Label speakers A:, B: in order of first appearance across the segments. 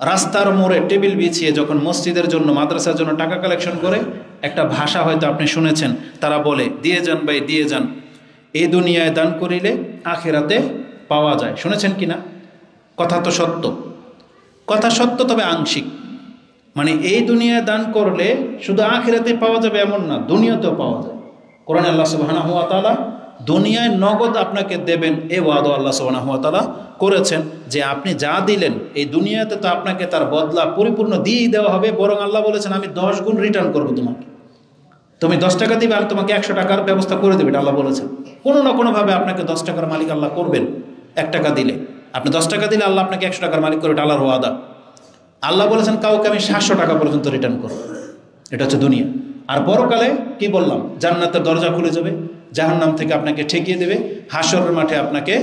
A: রাস্তার মোড়ে টেবিল বিছিয়ে যখন মসজিদের জন্য মাদ্রাসার জন্য টাকা কালেকশন করে, একটা ভাষা হয়তো আপনি শুনেছেন, তারা বলে দিয়ে যান ভাই দিয়ে যান, এই দুনিয়ায় দান করিলে আখিরাতে পাওয়া যায়। শুনেছেন কি না? কথা তো সত্য, কথা সত্য, তবে আংশিক। মানে এই দুনিয়ায় দান করলে শুধু আখিরাতে পাওয়া যাবে এমন না, দুনিয়াতেও পাওয়া যায়। কোরআনে আল্লাহ সুবহানাহু ওয়া তাআলা দুনিয়ায় নগদ আপনাকে দেবেন এই ওয়াদা আল্লাহ সুবহানাহু ওয়া তাআলা করেছেন, যে আপনি যা দিলেন এই দুনিয়াতে তো আপনাকে তার বদলা পরিপূর্ণ দিয়েই দেওয়া হবে। বরং আল্লাহ বলেছেন আমি 10 গুণ রিটার্ন করবো তোমাকে। তুমি 10 টাকা দিবে আর তোমাকে 100 টাকার ব্যবস্থা করে দেবে, আল্লাহ বলেছেন। কোনো না কোনোভাবে আপনাকে 10 টাকার মালিক আল্লাহ করবেন। 1 টাকা দিলে, আপনি 10 টাকা দিলে আল্লাহ আপনাকে 100 টাকার মালিক করবে, আল্লাহর ওয়াদা। আল্লাহ বলেছেন কাউকে আমি 700 টাকা পর্যন্ত রিটার্ন করব। এটা হচ্ছে দুনিয়া। আর পরকালে কি বললাম, জান্নাতের দরজা খুলে যাবে, জাহান্নাম থেকে আপনাকে ঠেকিয়ে দেবে, হাসরের মাঠে আপনাকে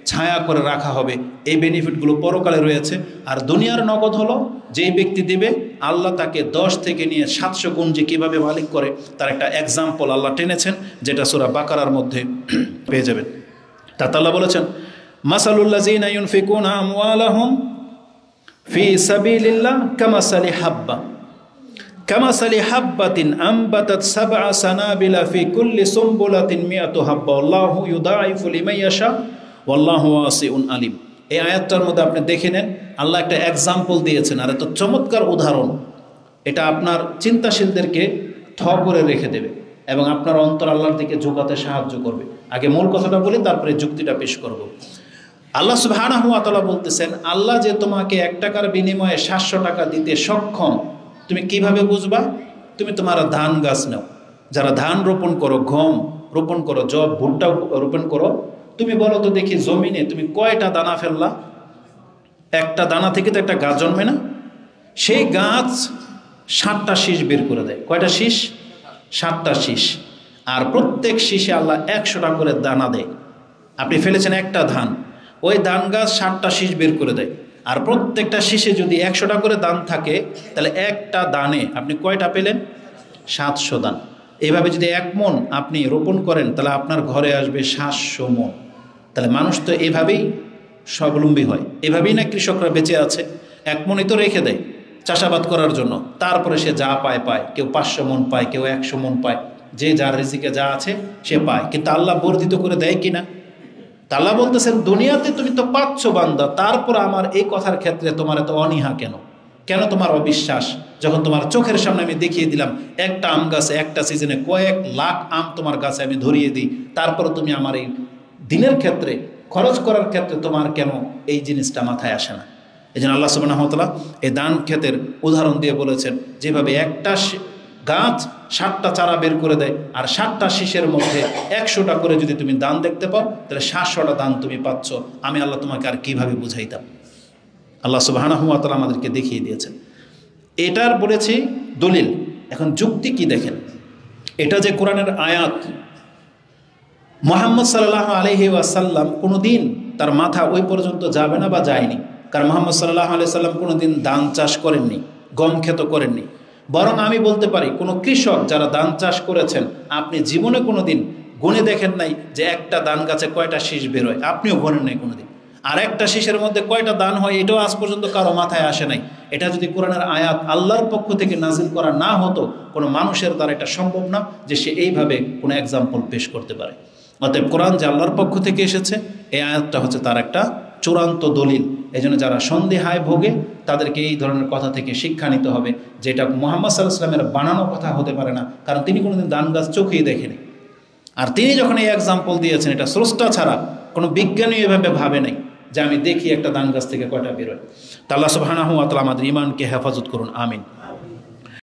A: ছায়া করে রাখা হবে। এই বেনিফিটগুলো পরকালে রয়েছে। আর দুনিয়ার নগদ হলো যেই ব্যক্তি দিবে, আল্লাহ তাকে 10 থেকে নিয়ে 700 গুণ যে কীভাবে মালিক করে তার একটা এক্সাম্পল আল্লাহ টেনেছেন, যেটা সূরা বাকারার মধ্যে পেয়ে যাবেন। তাতে আল্লাহ বলেছেন মাসালুল্লাযীনা ইউনফিকুনা আমওয়ালাহুম ফি সাবিলিল্লাহ কামাসালি হাব্বাতিন আম্বাতাত সাবআ সানাবিলা ফি কুল্লি সুমবুলাতিন মিআতু হাব্বা আল্লাহু ইউদাইফু লিমান ইয়াশা ওয়াল্লাহু ওয়াসিউন আলিম। এই আয়াতটার মধ্যে আপনি দেখে নেন, আল্লাহ একটা এক্সাম্পল দিয়েছেন। আর এত চমৎকার উদাহরণ, এটা আপনার চিন্তাশীলদেরকে থ করে রেখে দেবে এবং আপনার অন্তর আল্লাহর দিকে ঝুঁকাতে সাহায্য করবে। আগে মূল কথাটা বলি, তারপরে যুক্তিটা পেশ করব। আল্লাহ সুবহানাহু ওয়া তাআলা বলতেছেন, আল্লাহ যে তোমাকে 1 টাকার বিনিময়ে 700 টাকা দিতে সক্ষম, তুমি কিভাবে বুঝবা? তুমি তোমার ধান গাছ নাও, যারা ধান রোপণ করো, গম রোপণ করো, জব ভুট্টা রোপণ করো, তুমি বলো তো দেখি জমিনে তুমি কয়টা দানা ফেললা? একটা দানা থেকে তো একটা গাছ জন্মে না? সেই গাছ 7টা শীষ বের করে দেয়। কয়টা শীষ? 7টা শীষ। আর প্রত্যেক শীষে আল্লাহ 100টা করে দানা দেয়। আপনি ফেলেছেন একটা ধান, ওই ধান গাছ 7টা শীষ বের করে দেয়। আর প্রত্যেকটা শীষে যদি 100টা করে দান থাকে, তাহলে একটা দানে আপনি কয়টা পেলেন? 700 দান। এইভাবে যদি 1 মণ আপনি রোপণ করেন, তাহলে আপনার ঘরে আসবে 700 মণ। তাহলে মানুষ তো এভাবেই স্বাবলম্বী হয়, এভাবেই না কৃষকরা বেঁচে আছে। 1 মণই তো রেখে দেয় চাষাবাদ করার জন্য, তারপরে সে যা পায় পায়, কেউ 500 মণ পায়, কেউ 100 মণ পায়, যে যার রিজিকে যা আছে সে পায়। কিন্তু আল্লাহ বর্ধিত করে দেয় কিনা? আল্লাহ বলতেছেন দুনিয়াতে তুমি তো পাচ্ছ বান্দা, তারপর আমার এই কথার ক্ষেত্রে তোমার এত অনীহা কেন? কেন তোমার অবিশ্বাস? যখন তোমার চোখের সামনে আমি দেখিয়ে দিলাম একটা আম গাছে একটা সিজনে কয়েক লাখ আম তোমার গাছে আমি ধরিয়ে দিই, তারপর তুমি আমার এই দিনের ক্ষেত্রে খরচ করার ক্ষেত্রে তোমার কেন এই জিনিসটা মাথায় আসে না? এই জন্য আল্লাহ সুবহানাহু ওয়া তাআলা এই দান ক্ষেতের উদাহরণ দিয়ে বলেছেন, যেভাবে একটা গাছ 7টা চারা বের করে দেয়, আর 7টা শীষের মধ্যে 100টা করে যদি তুমি দান দেখতে পাও, তাহলে 700টা দান তুমি পাচ্ছ। আমি আল্লাহ তোমাকে আর কিভাবে বুঝাইতাম? আল্লাহ সুবহানাহু ওয়া তাআলা আমাদেরকে দেখিয়ে দিয়েছেন। এটার বলেছি দলিল। এখন যুক্তি কি দেখেন, এটা যে কোরআনের আয়াত, মুহাম্মদ সাল্লাল্লাহু আলাইহি ওয়াসাল্লাম কোনোদিন তার মাথা ওই পর্যন্ত যাবে না বা যায়নি। কারণ মুহাম্মদ সাল্লাল্লাহু আলাইহি সাল্লাম কোনোদিন ধান চাষ করেননি, গম ক্ষেত করেননি। বরং আমি বলতে পারি কোনো কৃষক যারা ধান চাষ করেছেন, আপনি জীবনে কোনোদিন গুনে দেখেন নাই যে একটা ধান গাছে কয়টা শীষ বেরোয়, আপনিও গণেন নাই কোনোদিন। আর একটা শীষের মধ্যে কয়টা দান হয় এটাও আজ পর্যন্ত কারো মাথায় আসে নাই। এটা যদি কোরআনের আয়াত আল্লাহর পক্ষ থেকে নাজিল করা না হতো, কোনো মানুষের দ্বারা এটা সম্ভব না যে সে এইভাবে কোনো এক্সাম্পল পেশ করতে পারে। অতএব কোরআন যে আল্লাহর পক্ষ থেকে এসেছে, এই আয়াতটা হচ্ছে তার একটা চূড়ান্ত দলিল। এই জন্য যারা সন্দেহায় ভোগে তাদেরকে এই ধরনের কথা থেকে শিক্ষা নিতে হবে, যেটা মুহাম্মদ সাল্লাল্লাহু আলাইহি ওয়াসাল্লামের বানানো কথা হতে পারে না, কারণ তিনি কোনোদিন ধান গাছ চোখেই দেখেনি। আর তিনি যখন এই এক্সাম্পল দিয়েছেন, এটা স্রষ্টা ছাড়া কোনো বিজ্ঞানী এভাবে ভাবে নাই যে আমি দেখি একটা ধান গাছ থেকে কয়টা বেরোয়। তা আল্লাহ সুবহানাহু ওয়া তাআলা আমাদের ঈমানকে হেফাজত করুন, আমিন।